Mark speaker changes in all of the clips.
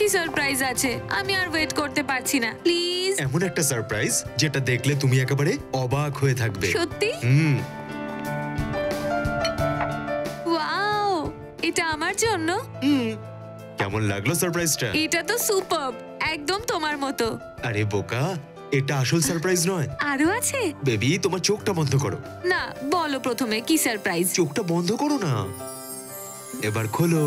Speaker 1: বাকি সারপ্রাইজ আছে, আমি আর ওয়েট করতে পারছি না, প্লিজ।
Speaker 2: এমন একটা সারপ্রাইজ যেটা দেখলে তুমি একেবারে অবাক হয়ে থাকবে।
Speaker 1: সত্যি? ওয়াও, এটা আমার জন্য?
Speaker 2: কেমন লাগলো সারপ্রাইজটা?
Speaker 1: এটা তো সুপারব, একদম তোমার মতো।
Speaker 2: আরে বোকা, এটা আসল সারপ্রাইজ নয়।
Speaker 1: আরো আছে?
Speaker 2: বেবি, তোমার চোখটা বন্ধ করো।
Speaker 1: না, বলো প্রথমে কি সারপ্রাইজ।
Speaker 2: চোখটা বন্ধ করো না, এবার খোলো।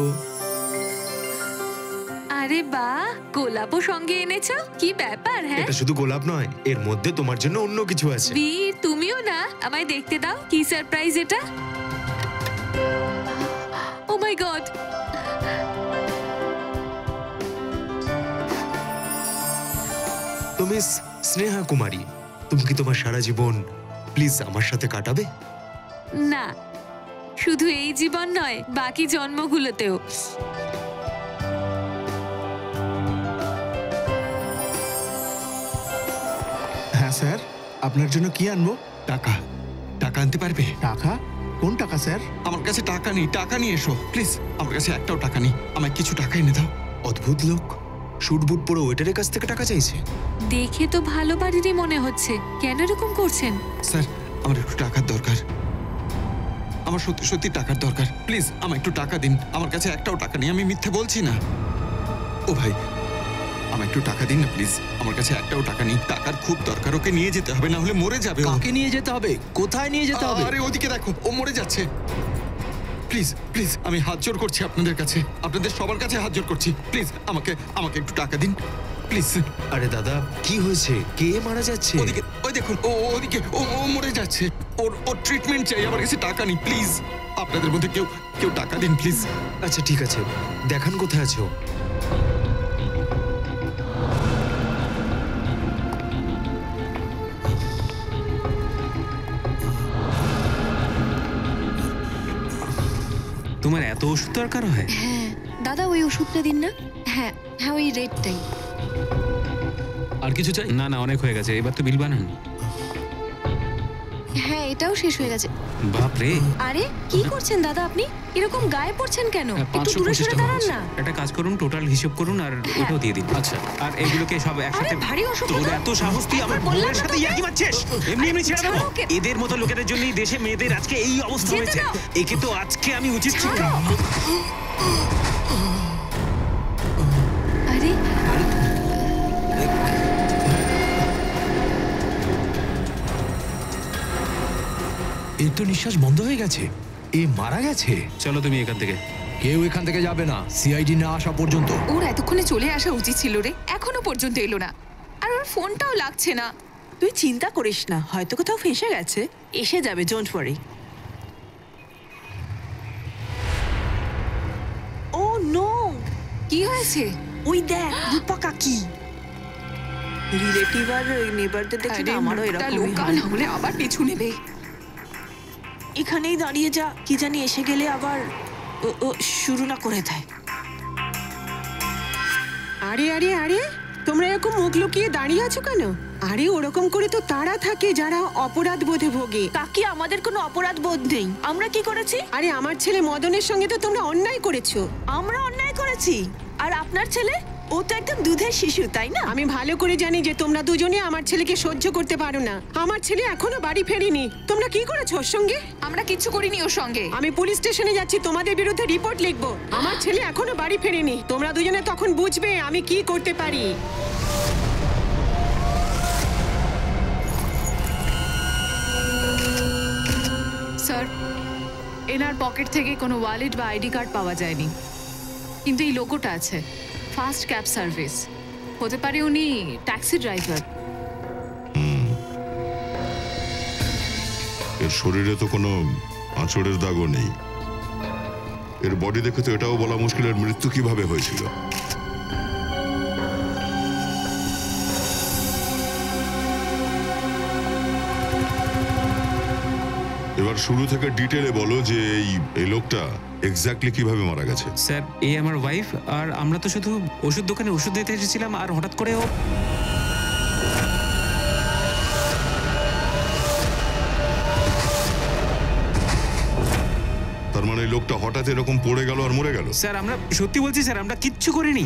Speaker 1: আরে বাহ, গোলাপও সঙ্গে এনেছো, কি ব্যাপার? হ্যাঁ,
Speaker 2: এটা শুধু গোলাপ নয়, এর মধ্যে তোমার জন্য অন্য কিছু আছে।
Speaker 1: বীর, তুমিও না, আমায় দেখতে দাও কি সারপ্রাইজ এটা। ও মাই গড,
Speaker 2: তুমি স্নেহা কুমারী, তুমি কি তোমার সারা জীবন প্লিজ আমার সাথে কাটাবে?
Speaker 1: না, শুধু এই জীবন নয়, বাকি জন্মগুলোতেও।
Speaker 3: হ্যাঁ স্যার, আপনার জন্য কি আনবো?
Speaker 4: টাকা টাকা আনতে পারবে?
Speaker 3: টাকা? কোন টাকা স্যার?
Speaker 4: আমার কাছে টাকা নেই, টাকা নিয়ে এসো প্লিজ। আমার কাছে একটাও টাকা নেই, আমায় কিছু টাকা এনে দাও।
Speaker 2: অদ্ভুত লোক, শুট বুট পরে ওয়েটারের কাছ থেকে টাকা চাইছে।
Speaker 1: দেখে তো ভালো বাড়িরই মনে হচ্ছে, কেন এরকম করছেন?
Speaker 4: স্যার, আমার একটু টাকার দরকার, আমার সত্যি সত্যি টাকার দরকার, প্লিজ আমায় একটু টাকা দিন। আমার কাছে একটাও টাকা নেই, আমি মিথ্যে বলছি না। ও ভাই, আমায় একটু টাকা দিন না প্লিজ, আমার কাছে একটাও টাকা নেই, টাকার খুব দরকার, ওকে নিয়ে যেতে হবে, না হলে মরে যাবে।
Speaker 3: কাকে নিয়ে যেতে হবে? কোথায় নিয়ে যেতে হবে?
Speaker 4: আরে ওদিকে দেখো, ও মরে যাচ্ছে। প্লিজ প্লিজ, আমি হাত জোড় করছি আপনাদের কাছে, আপনাদের সবার কাছে হাত জোড় করছি, প্লিজ আমাকে আমাকে একটু টাকা দিন প্লিজ।
Speaker 2: আরে দাদা, কি হয়েছে? কে মারা যাচ্ছে?
Speaker 4: ওদিকে, ওই দেখুন, ওদিকে ও মরে যাচ্ছে, ওর ট্রিটমেন্ট চাই, আমার কাছে টাকা নেই, প্লিজ আপনাদের মধ্যে কেউ কেউ টাকা দিন প্লিজ।
Speaker 2: আচ্ছা ঠিক আছে, দেখান কোথায় আছো।
Speaker 5: তোমার এত ওষুধ দরকার হয়?
Speaker 6: হ্যাঁ দাদা, ওই ওষুধটা দিন না। হ্যাঁ হ্যাঁ, ওই রেডটাই।
Speaker 5: আর কিছু চাই? না না, অনেক হয়ে গেছে, এবার তো বিল বানান।
Speaker 6: হ্যাঁ, এটাও শেষ হয়ে গেছে।
Speaker 5: বাপরে,
Speaker 6: আরে কি করছেন দাদা আপনি? এরকম গায়ে পড়ছেন কেন? একটু দূরে সরে দাঁড়ান না।
Speaker 5: একটা কাজ করুন, টোটাল হিসাব করুন আর ওটাও দিয়ে দিন। আচ্ছা, আর এগুলোকে সব একসাথে।
Speaker 6: ভারী অসুখ।
Speaker 5: তোর এত সাহস, তুই আমার বোনের সাথে ইয়ার্কি মারছিস? এমনি এমনি ছেড়ে দেবো? এদের মতো লোকেদের জন্যই দেশে মেয়েদের আজকে এই অবস্থা হয়েছে। একে তো আজকে আমি উচিত শিক্ষা।
Speaker 6: আরে
Speaker 3: এর তো নিঃশ্বাস বন্ধ হয়ে গেছে, এ মারা গেছে।
Speaker 5: চলো তুমি এখান থেকে।
Speaker 3: কেউ এখান থেকে যাবে না, সিআইডি না আসা পর্যন্ত।
Speaker 7: ওর এতক্ষণে চলে আসা উচিত ছিল রে, এখনো পর্যন্ত এলো না, আর ওর ফোনটাও লাগছে না।
Speaker 8: তুই চিন্তা করিস না, হয়তো কোথাও ফেঁসে গেছে, এসে যাবে, ডোন্ট ওয়ারি। ও নো,
Speaker 7: কি হয়েছে?
Speaker 8: ওই দেখ রূপা কাকি। রিলেটিভ আর নেবারদের দেখে না আমারও এরকমই
Speaker 7: লোকাল
Speaker 8: হয়।
Speaker 7: হলে আবার পিছু নেবে।
Speaker 8: এখানেই দাঁড়িয়ে যা, কি জানি এসে গেলে আবার ও শুরু না করে দেয়।
Speaker 9: আরে আরে আরে, তোমরা এরকম মুখ লুকিয়ে দাঁড়িয়ে আছো কেন? আরে ওরকম করে তো তারা থাকে যারা অপরাধ বোধে ভোগে।
Speaker 8: কাকি, আমাদের কোনো অপরাধ বোধ নেই, আমরা কি করেছি?
Speaker 9: আরে আমার ছেলে মদনের সঙ্গে তো তোমরা অন্যায় করেছো।
Speaker 8: আমরা অন্যায় করেছি? আর আপনার ছেলে, ও তো একদম দুধের শিশু, তাই না?
Speaker 9: আমি ভালো করে জানি যে তোমরা দুজনে আমার ছেলেকে সহ্য করতে পারো না। আমার ছেলে এখনো বাড়ি ফেরেনি। তোমরা কি করেছো ওর সঙ্গে?
Speaker 7: আমরা কিচ্ছু করিনি ওর সঙ্গে।
Speaker 9: আমি পুলিশ স্টেশনে যাচ্ছি, তোমাদের বিরুদ্ধে রিপোর্ট লিখবো। আমার ছেলে এখনো বাড়ি ফেরেনি। তোমরা দুজনে তখন বুঝবে আমি কি করতে পারি।
Speaker 10: স্যার, এনার পকেট থেকে কোনো ওয়ালেট বা আইডি কার্ড পাওয়া যায়নি, কিন্তু এই লোগোটা আছে, ফাস্ট ক্যাব সার্ভিস। হতে পারে উনি ট্যাক্সি ড্রাইভার।
Speaker 11: এর শরীরে তো কোনো আঁচড়ের দাগও নেই। এর বডি দেখে তো এটাও বলা মুশকিল এর মৃত্যু কিভাবে হয়েছিল। এবার শুরু থেকে ডিটেলে বলো যে এই লোকটা এক্স্যাক্টলি কিভাবে মারা গেছে।
Speaker 5: স্যার, এই আমার ওয়াইফ, আর আমরা তো শুধু ওষুধ দোকানে ওষুধ দিতে এসেছিলাম, আর হঠাৎ করে ও।
Speaker 11: তার মানে এই লোকটা হঠাৎ এরকম পড়ে গেল আর মরে গেল?
Speaker 5: স্যার, আমরা সত্যি বলছি স্যার, আমরা কিচ্ছু করিনি।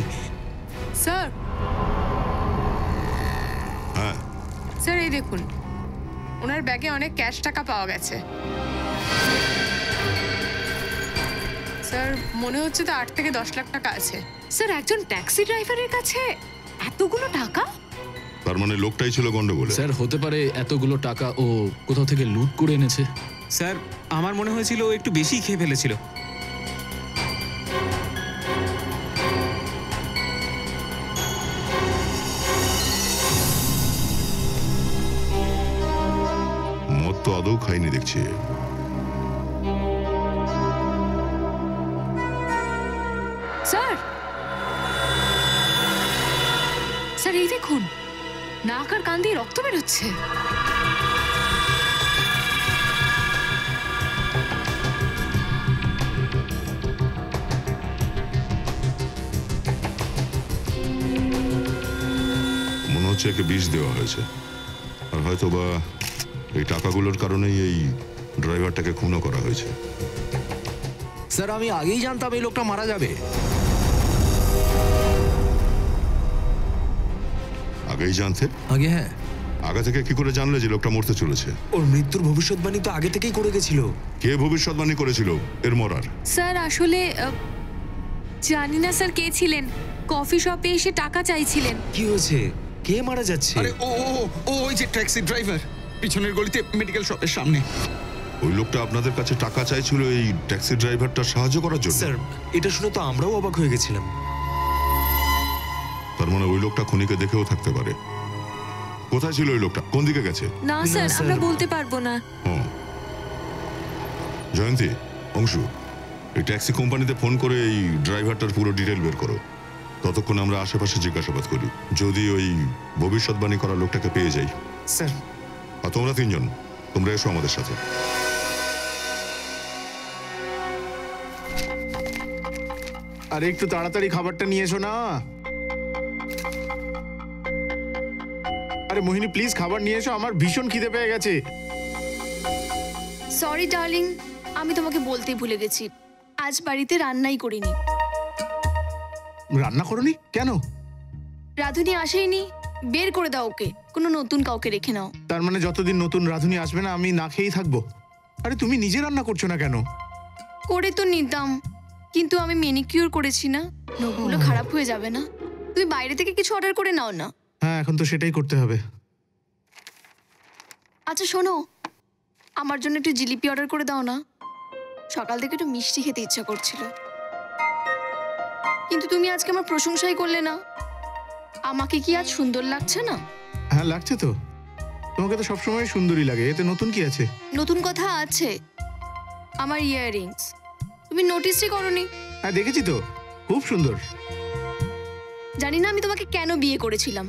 Speaker 10: স্যার
Speaker 11: হ্যাঁ
Speaker 10: স্যার এই দেখুন, ওনার ব্যাগে অনেক ক্যাশ টাকা পাওয়া গেছে। স্যার মনে হচ্ছে তো 8 থেকে 10 লাখ টাকা আছে। স্যার একজন ট্যাক্সি ড্রাইভারের কাছে এতগুলো টাকা?
Speaker 11: তার মানে লোকটাই ছিল গন্ডগোলে।
Speaker 3: স্যার হতে পারে এতগুলো টাকা ও কোথাও থেকে লুট করে এনেছে।
Speaker 5: স্যার আমার মনে হয়েছিল ও একটু বেশি খেয়ে ফেলেছিল।
Speaker 11: মদ তো আদৌ খাইনি দেখছি।
Speaker 10: স্যার স্যার এই দেখুন, নাক আর কান দিয়ে রক্ত বেরোচ্ছে।
Speaker 11: মনে হচ্ছে একে বিষ দেওয়া হয়েছে, আর হয়তো বা এই টাকাগুলোর কারণেই এই ড্রাইভারটাকে খুনও করা হয়েছে।
Speaker 3: স্যার আমি আগেই জানতাম এই লোকটা মারা যাবে।
Speaker 11: আগেই জানতে?
Speaker 3: আগে হ্যাঁ।
Speaker 11: আগে থেকে কি করে জানলে যে লোকটা মরতে চলেছে?
Speaker 2: ওর মৃত্যুর ভবিষ্যৎবাণী তো আগে থেকেই করে গেছিল।
Speaker 11: কে ভবিষ্যৎবাণী করেছিল এর মরার?
Speaker 1: স্যার আসলে জানি না স্যার কে ছিলেন, কফি শপে এসে টাকা চাইছিলেন।
Speaker 2: কি হয়েছে? কে মারা যাচ্ছে?
Speaker 4: আরে ও ও ও ওই যে ট্যাক্সি ড্রাইভার, পিছনের গলিতে মেডিকেল শপের সামনে।
Speaker 11: ওই লোকটা আপনাদের কাছে টাকা চাইছিল এই ট্যাক্সি ড্রাইভারটার সাহায্য করার জন্য?
Speaker 2: স্যার এটা শুনে তো আমরাও অবাক হয়ে গেছিলাম।
Speaker 11: তার মানে ওই লোকটা খুনিকে দেখেও থাকতে পারে। কোথায় ছিল ওই লোকটা? কোন দিকে গেছে?
Speaker 1: না স্যার আমরা বলতে পারবো না।
Speaker 11: জয়ন্তী, অংশু, এই ট্যাক্সি কোম্পানিতে ফোন করে এই ড্রাইভারটার পুরো ডিটেল বের করো। ততক্ষণ আমরা আশেপাশে জিজ্ঞাসাবাদ করি, যদি ওই ভবিষ্যৎবাণী করা লোকটাকে পেয়ে যাই।
Speaker 2: স্যার
Speaker 11: আর তোমরা তিনজন, তোমরা এসো আমাদের সাথে।
Speaker 12: আরে একটু তাড়াতাড়ি খাবারটা নিয়ে এসো না। আরে মোহিনী প্লিজ খাবার নিয়ে এসো, আমার ভীষণ খিদে পেয়ে গেছে।
Speaker 6: সরি ডার্লিং, আমি তোমাকে বলতেই ভুলে গেছি, আজ বাড়িতে রান্নাই করিনি।
Speaker 12: রান্না করনি কেন?
Speaker 6: রাধুনি আসেইনি, বের করে দাও ওকে, কোনো নতুন কাউকে রেখে নাও।
Speaker 12: তার মানে যতদিন নতুন রাধুনি আসবে না আমি না খেয়েই থাকবো? আরে তুমি নিজে রান্না করছো না কেন?
Speaker 6: করে তো নিতাম, কিন্তু আমি ম্যানিকিউর করেছি না, নখগুলো খারাপ হয়ে যাবে না? তুমি বাইরে থেকে কিছু অর্ডার করে নাও না।
Speaker 12: হ্যাঁ এখন তো সেটাই করতে হবে।
Speaker 6: আচ্ছা শোনো, আমার জন্য একটু জিলিপি অর্ডার করে দাও না, সকাল থেকে একটু মিষ্টি খেতে ইচ্ছা করছিল। কিন্তু তুমি আজকে আমার প্রশংসাই করলে না, আমাকে কি আজ সুন্দর লাগছে না?
Speaker 12: হ্যাঁ লাগছে তো, তোমাকে তো সবসময় সুন্দরী লাগে, এতে নতুন কি আছে?
Speaker 6: নতুন কথা আছে, আমার ইয়াররিংস তুমি নোটিসই করোনি।
Speaker 12: হ্যাঁ দেখেছি তো, খুব সুন্দর।
Speaker 6: জানি না আমি তোমাকে কেন বিয়ে করেছিলাম,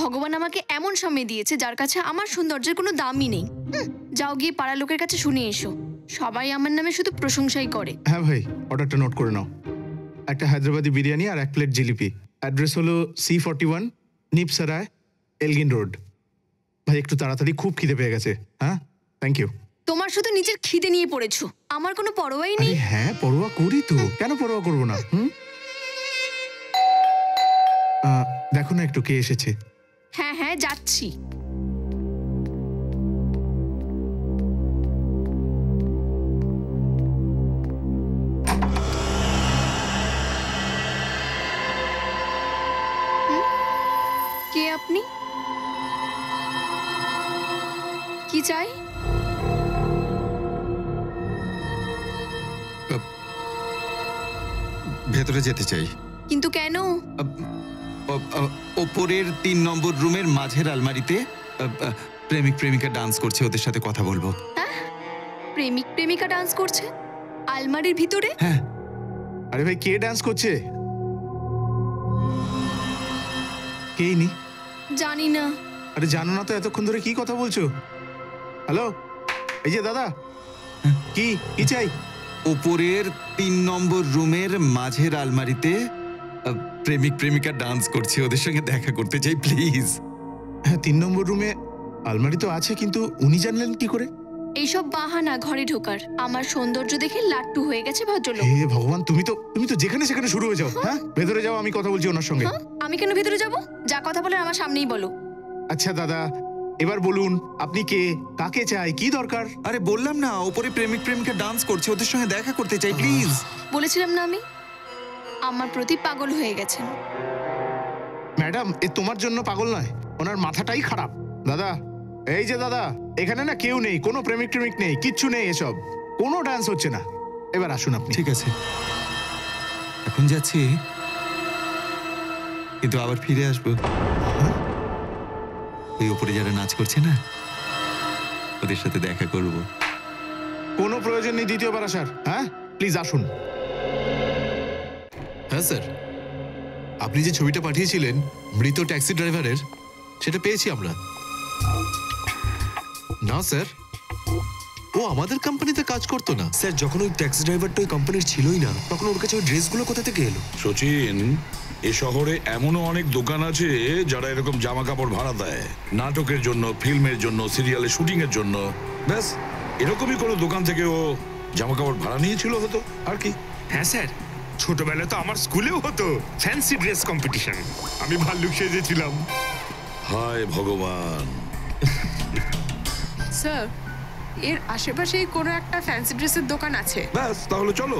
Speaker 6: ভগবান আমাকে এমন স্বামী দিয়েছে যার কাছে আমার সৌন্দর্যের কোনো দামই নেই। যাও গিয়ে পাড়া লোকের কাছে শুনে এসো, সবাই আমার নামে শুধু প্রশংসাই করে।
Speaker 12: হ্যাঁ ভাই অর্ডারটা নোট করে নাও, একটা হায়দ্রাবাদি বিরিয়ানি আর 1 প্লেট জিলিপি। অ্যাড্রেস হলো C41 নিপসারায়, এলগিন রোড। ভাই একটু তাড়াতাড়ি, খুব খিদে পেয়ে গেছে। হ্যাঁ থ্যাংক ইউ।
Speaker 6: তোমার শুধু নিজের খিদে নিয়ে পড়েছো, আমার কোনো পরোয়াই নেই।
Speaker 12: হ্যাঁ পরোয়া করি তো, কেন পরোয়া করবো না? দেখো না একটু কে এসেছে।
Speaker 6: হ্যাঁ হ্যাঁ যাচ্ছি। কে আপনি? কি চাই?
Speaker 4: ভেতরে যেতে চাই।
Speaker 6: কিন্তু কেন?
Speaker 4: ওপরের 3 নম্বর রুমের মাঝের আলমারিতে প্রেমিক প্রেমিকা ডান্স করছে, ওদের সাথে কথা বলবো।
Speaker 6: প্রেমিক প্রেমিকা ডান্স করছে আলমারির ভিতরে?
Speaker 12: হ্যাঁ। আরে ভাই কে ডান্স করছে? কেই নি।
Speaker 6: জানি না।
Speaker 12: আরে জানো না তো এতক্ষণ ধরে কি কথা বলছো? হ্যালো এই যে দাদা, কি কি চাই?
Speaker 4: ওপরের 3 নম্বর রুমের মাঝের আলমারিতে প্রেমিক প্রেমিকা ডান্স করছে, ওদের সঙ্গে দেখা করতে চাই প্লিজ।
Speaker 12: হ্যাঁ 3 নম্বর রুমে আলমারি তো আছে, কিন্তু উনি জানলেন কি করে?
Speaker 6: এইসব বাহানা ঘরে ঢোকার। আমার সৌন্দর্য দেখে লাট্টু হয়ে গেছে ভদ্রলোক।
Speaker 12: হে ভগবান, তুমি তো যেখানে সেখানে শুরু হয়ে যাও। হ্যাঁ, ভেতরে যাও, আমি কথা বলছি ওনার সঙ্গে।
Speaker 6: আমি কেন ভেতরে যাব? যা কথা বলার আমার সামনেই বলো।
Speaker 12: আচ্ছা দাদা, এবার বলুন আপনি কে, কাকে চাই, কি দরকার?
Speaker 4: আরে বললাম না, ওপরে প্রেমিক প্রেমিকা ডান্স করছে, ওদের সঙ্গে দেখা করতে চাই, প্লিজ।
Speaker 6: বলেছিলাম না আমি আমার প্রতি পাগল হয়ে গেছেন।
Speaker 12: ম্যাডাম, এ তোমার জন্য পাগল নয়, ওনার মাথাটাই খারাপ। দাদা, এই যে দাদা, এখানে না কেউ নেই, কোনো প্রেমিক প্রেমিক নেই, কিচ্ছু নেই, এসব কোনো ডান্স হচ্ছে না। এবার আসুন আপনি।
Speaker 4: ঠিক আছে, এখন যাচ্ছি, কিন্তু আবার ফিরে আসবো। এই উপরে যারা নাচ করছে না, ওদের সাথে দেখা করব।
Speaker 12: কোনো প্রয়োজন নেই দ্বিতীয়বার আসার। হ্যাঁ, প্লিজ আসুন।
Speaker 3: হ্যাঁ স্যার, আপনি যে ছবিটা পাঠিয়েছিলেন মৃত ট্যাক্সি ড্রাইভারের, সেটা পেয়েছি আমরা। না স্যার, ও আমাদের কোম্পানিতে কাজ করতো না।
Speaker 2: স্যার, যখন ওই ট্যাক্সি ড্রাইভারটা ওই কোম্পানির ছিলই না, তখন ওর কাছে ওই ড্রেসগুলো কোথা থেকে এলো?
Speaker 13: সচিন, এ শহরে এমনও অনেক দোকান আছে যারা এরকম জামা কাপড় ভাড়া দেয়, নাটকের জন্য, ফিল্মের জন্য, সিরিয়ালের শুটিং এর জন্য। ব্যাস এরকমই কোনো দোকান থেকে ও জামা কাপড় ভাড়া নিয়েছিল হতো, আর কি।
Speaker 5: হ্যাঁ স্যার, ছোটবেলায় তো আমার স্কুলেও হতো ফ্যান্সি ড্রেস কম্পিটিশন। আমি ভাল্লুক সেজেছিলাম।
Speaker 13: হায় ভগবান।
Speaker 7: স্যার, এর আশেপাশেই কোনো একটা ফ্যান্সি ড্রেসের দোকান আছে।
Speaker 13: ব্যাস, তাহলে চলো।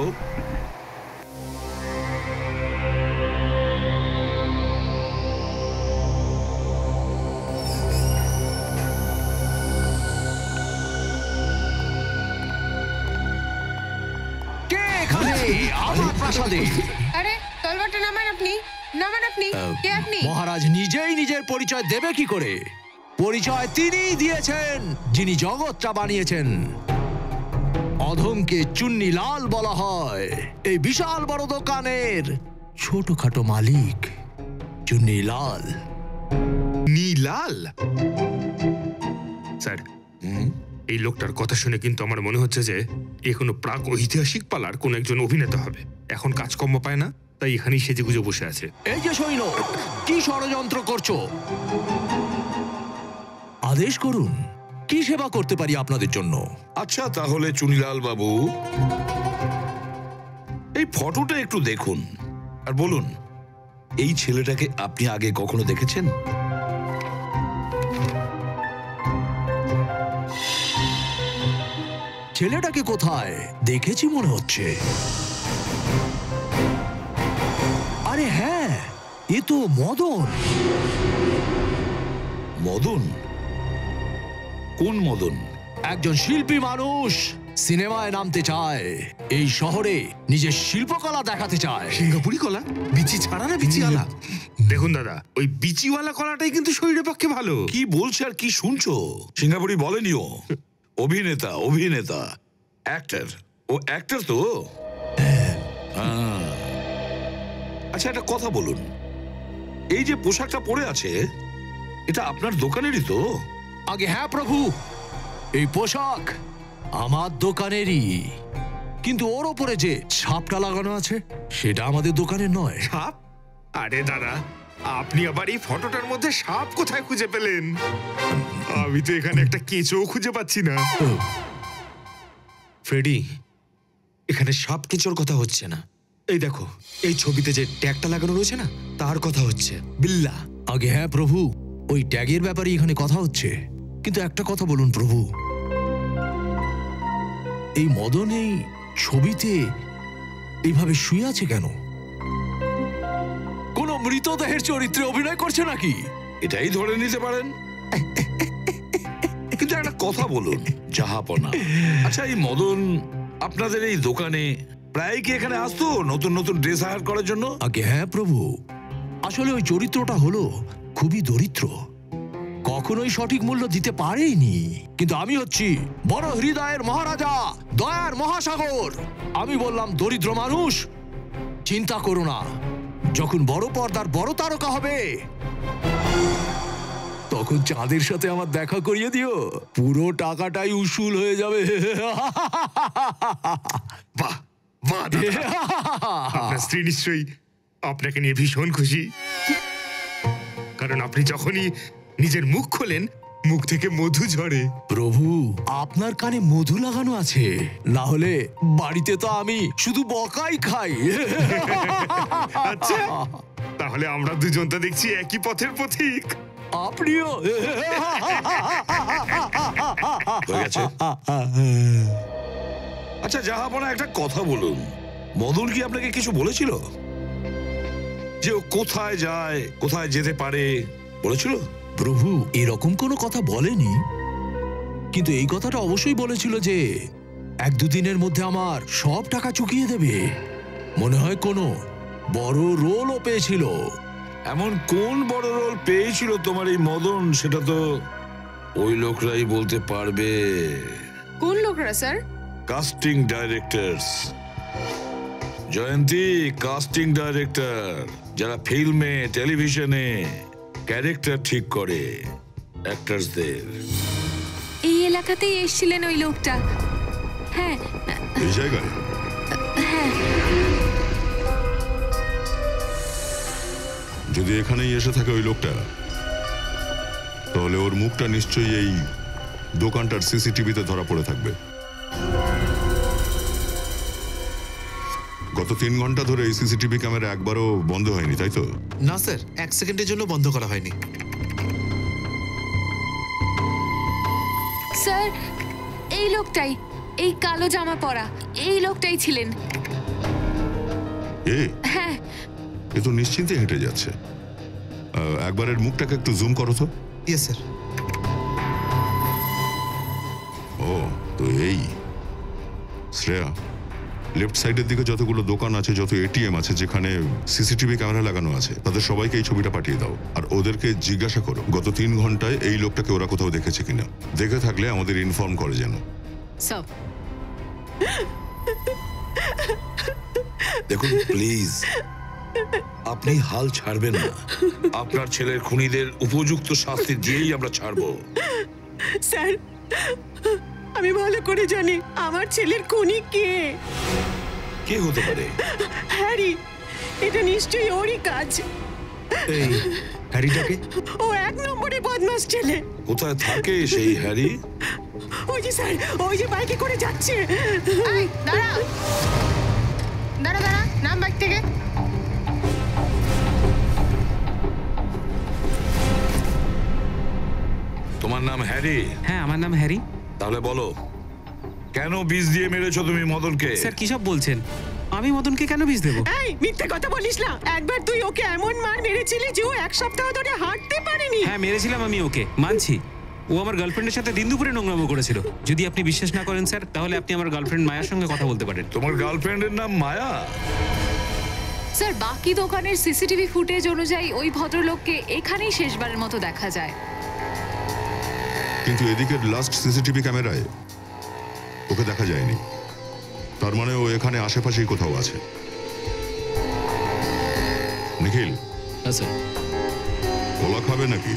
Speaker 3: আমার প্রাসাদে
Speaker 7: আরে তলবারটা নামান আপনি, নামান আপনি। কে আপনি?
Speaker 3: মহারাজ নিজেই নিজের পরিচয় দেবে কি করে? পরিচয় তিনিই দিয়েছেন, যিনি জগৎটা বানিয়েছেন। অধমকে চুন্নি লাল বলা হয়। এই বিশাল বড় দোকানের ছোটখাটো মালিক চুন্নি লাল।
Speaker 5: নীলাল? স্যার, এই লোকটার কথা শুনে কিন্তু আমার মনে হচ্ছে যে এ কোনো প্রাক ঐতিহাসিক পালার কোন একজন অভিনেতা হবে। এখন কাজকর্ম পায় না, তাই এখানেই সেজেগুজে বসে আছে।
Speaker 3: এই যে সৈন্য, কি ষড়যন্ত্র করছো? আদেশ করুন, কি সেবা করতে পারি আপনাদের জন্য?
Speaker 13: আচ্ছা, তাহলে চুনিলাল বাবু, এই ফটোটা একটু দেখুন আর বলুন, এই ছেলেটাকে আপনি আগে কখনো দেখেছেন?
Speaker 3: ছেলেটাকে কোথায় দেখেছি মনে হচ্ছে। আরে হ্যাঁ, এ তো মদন।
Speaker 13: মদন? কোন মদন?
Speaker 3: একজন শিল্পী মানুষ, সিনেমায় নামতে চায়, এই শহরে নিজের শিল্পকলা দেখাতে চায়।
Speaker 5: সিঙ্গাপুরি কলা? বিচি ছাড়া না বিচি আলা? দেখুন দাদা, ওই বিচিওয়ালা কলাটাই কিন্তু শরীরের পক্ষে ভালো।
Speaker 13: কি বলছে আর কি শুনছো? সিঙ্গাপুরি বলেনিও। অভিনেতা, অভিনেতা, অ্যাক্টর। ও অ্যাক্টর তো? আচ্ছা, একটা কথা বলুন, এই যে পোশাকটা পরে আছে, এটা আপনার দোকানেরই তো?
Speaker 3: আগে হ্যাঁ প্রভু, এই পোশাক আমার দোকানেরই, কিন্তু ওর ওপরে যে ছাপটা লাগানো আছে সেটা আমাদের দোকানের নয়।
Speaker 5: সাপ? আরে দাদা, আপনি আবার এই ফটোটার মধ্যে সাপ কোথায় খুঁজে পেলেন? আমি তো এখানে একটা কেঁচো খুঁজে পাচ্ছি না।
Speaker 2: ফ্রেডি, এখানে সাপ কেঁচোর কথা হচ্ছে না। এই দেখো, এই ছবিতে যে ট্যাগটা লাগানো রয়েছে না, তার কথা হচ্ছে। বিল্লা।
Speaker 3: আগে হ্যাঁ প্রভু, ওই ট্যাগের ব্যাপারে এখানে কথা হচ্ছে, কিন্তু একটা কথা বলুন প্রভু, এই মদন এই ছবিতে এইভাবে শুয়ে আছে কেন? কোন মৃতদেহের চরিত্রে অভিনয় করছে নাকি?
Speaker 13: এটাই ধরে নিতে পারেন। কিন্তু একটা কথা বলুন, জাহাপনা, আচ্ছা এই মদন আপনাদের এই দোকানে প্রায় কি এখানে আসতো নতুন নতুন ড্রেস হায়ার করার জন্য?
Speaker 3: আগে হ্যাঁ প্রভু, আসলে ওই চরিত্রটা হলো খুবই দরিদ্র, কখনোই সঠিক মূল্য দিতে পারেনি। কিন্তু আমি হচ্ছি বড় হৃদয়ের মহারাজা, দয়ার মহাসাগর। আমি বললাম, দরিদ্র মানুষ, চিন্তা করো না, যখন বড় পর্দার বড় তারকা হবে তখন চাঁদের সাথে আমার দেখা করিয়ে দিও, পুরো টাকাটাই উসুল হয়ে যাবে।
Speaker 5: বাহ বাহ, আপনার স্ত্রী নিশ্চয়ই আপনাকে নিয়ে ভীষণ খুশি, কারণ আপনি যখনই নিজের মুখ খোলেন
Speaker 2: মুখ থেকে মধু ঝরে।
Speaker 3: প্রভু, আপনার কানে মধু লাগানো আছে, না হলে বাড়িতে তো আমি শুধু বকাই খাই।
Speaker 5: আচ্ছা, তাহলে আমরা দুজন তো দেখছি একই পথের পথিক।
Speaker 3: আপনিও।
Speaker 13: হয়ে গেছে? আচ্ছা জাহাপনা, একটা কথা বলুন, মদন কি আপনাকে কিছু বলেছিল? যে ও কোথায় যায়, কোথায় যেতে পারে, বলেছিল?
Speaker 3: প্রভু, এরকম কোনো কথা বলেনি, কিন্তু এই কথাটা অবশ্যই বলেছিল যে 1-2 দিনের মধ্যে আমার সব টাকা চুকিয়ে দেবে। মনে হয় কোনো বড় রোলও পেয়েছিল।
Speaker 13: এমন কোন বড় রোল পেয়েছিল তোমার এই মদন, সেটা তো ওই লোকরাই বলতে পারবে।
Speaker 10: কোন লোকরা sir?
Speaker 13: Casting directors. Jayanti, casting director যারা ফিল্মে টেলিভিশনে ক্যারেক্টার ঠিক করে অ্যাক্টরসদের।
Speaker 1: এই এলাকাতেই এসেছিলেন ওই লোকটা। হ্যাঁ
Speaker 11: এই জায়গায়
Speaker 1: হ্যাঁ।
Speaker 11: যদি এখানেই এসে থাকে ওই লোকটা, তাহলে ওর মুখটা নিশ্চয়ই এই দোকানটার সিসিটিভিতে ধরা পড়ে থাকবে। গত 3 ঘন্টা ধরে এই সিসিটিভি ক্যামেরা একবারও বন্ধ হয়নি, তাই তো?
Speaker 12: না স্যার, 1 সেকেন্ডের জন্য বন্ধ করা হয়নি।
Speaker 1: স্যার, এই লোকটাই, এই কালো জামা পরা এই লোকটাই ছিলেন। হ্যাঁ।
Speaker 11: এ তো নিশ্চিন্তে হেঁটে যাচ্ছে। একবার এর মুখটাকে একটু জুম করো তো।
Speaker 12: Yes sir.
Speaker 11: ও তো এই শ্রেয়া, লেফট সাইডের দিকে যতগুলো দোকান আছে, যত এটিএম আছে যেখানে সিসিটিভি ক্যামেরা লাগানো আছে, তাদের সবাইকে এই ছবিটা পাঠিয়ে দাও। আর ওদেরকে জিজ্ঞাসা করো গত 3 ঘন্টায় এই লোকটাকে ওরা কোথাও দেখেছে কিনা। দেখে থাকলে আমাদের ইনফর্ম করে যেন।
Speaker 10: স্যার,
Speaker 13: দেখুন প্লিজ, আপনি হাল ছাড়বেন না। আপনার ছেলের খুনিদের উপযুক্ত শাস্তি দিয়েই আমরা ছাড়বো।
Speaker 9: স্যার, আমি ভালো করে জানি আমার ছেলের খুনি কে।
Speaker 13: কে হতে পারে?
Speaker 9: হ্যারি। এটা নিশ্চয়ই ওরই কাজ।
Speaker 2: এই হ্যারিটাকে?
Speaker 9: ও 1 নম্বরে বদমাস ছেলে।
Speaker 13: কোথায় থাকে সেই হ্যারি?
Speaker 9: ওই যে স্যার, ওই যে বাইকে করে যাচ্ছে।
Speaker 6: দাঁড়া দাঁড়া দাঁড়া, নাম বাইক থেকে।
Speaker 13: তোমার নাম হ্যারি?
Speaker 14: হ্যাঁ, আমার নাম হ্যারি।
Speaker 13: তাহলে বলো, কেন বিষ দিয়ে মেরেছো তুমি মদনকে?
Speaker 14: স্যার, কি সব বলছেন? আমি মদনকে কেন বিষ দেবো?
Speaker 9: এই মিথ্যে কথা বলিস না। একবার তুই ওকে এমন মার মেরেছিলি যে ও 1 সপ্তাহ ধরে হাঁটতে পারেনি।
Speaker 14: হ্যাঁ, মেরেছিলাম আমি ওকে, মানছি। ও আমার গার্লফ্রেন্ডের সাথে দিন দুপুরে নোংরামো করেছিল। যদি আপনি বিশ্বাস না করেন স্যার, তাহলে আপনি আমার গার্লফ্রেন্ড মায়ার সঙ্গে কথা বলতে পারেন।
Speaker 13: তোমার গার্লফ্রেন্ডের নাম মায়া?
Speaker 10: স্যার, বাকি দোকানের সিসিটিভি ফুটেজ অনুযায়ী ওই ভদ্রলোককে এখানেই শেষবারের মতো দেখা যায়।
Speaker 11: কিন্তু এদিকের লাস্ট সিসিটিভি ক্যামেরায় ওকে দেখা যায়নি। তার মানে ও এখানে আশেপাশেই কোথাও আছে। নিখিল।
Speaker 14: হ্যাঁ স্যার।
Speaker 11: কলা খাবে নাকি?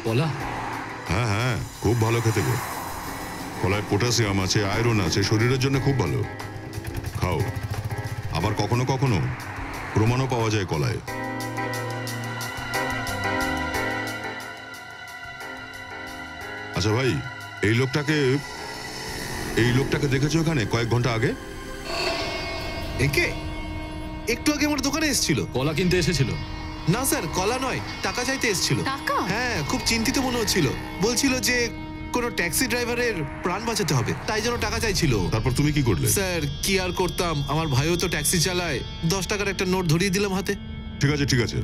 Speaker 14: কলা?
Speaker 11: হ্যাঁ হ্যাঁ, খুব ভালো খেতে গো। কলায় পটাশিয়াম আছে, আয়রন আছে, শরীরের জন্য খুব ভালো। খাও। আবার কখনো কখনো প্রমাণও পাওয়া যায় কলায়। আচ্ছা ভাই, এই লোকটাকে দেখেছো এখানে কয়েক ঘন্টা আগে?
Speaker 12: একে একটু আগে আমার দোকানে এসেছিল।
Speaker 14: কলা কিনতে এসেছিল?
Speaker 12: না স্যার, কলা নয়, টাকা চাইতে এসেছিল।
Speaker 10: টাকা?
Speaker 12: হ্যাঁ, খুব চিন্তিত মনে হচ্ছিল। বলছিল যে কোনো ট্যাক্সি ড্রাইভারের প্রাণ বাঁচাতে হবে, তাই জন্য টাকা চাইছিল।
Speaker 11: তারপর তুমি কি করলে?
Speaker 12: স্যার, কি আর করতাম, আমার ভাইও তো ট্যাক্সি চালায়। 10 টাকার একটা নোট ধরিয়ে দিলাম হাতে।
Speaker 11: ঠিক আছে ঠিক আছে,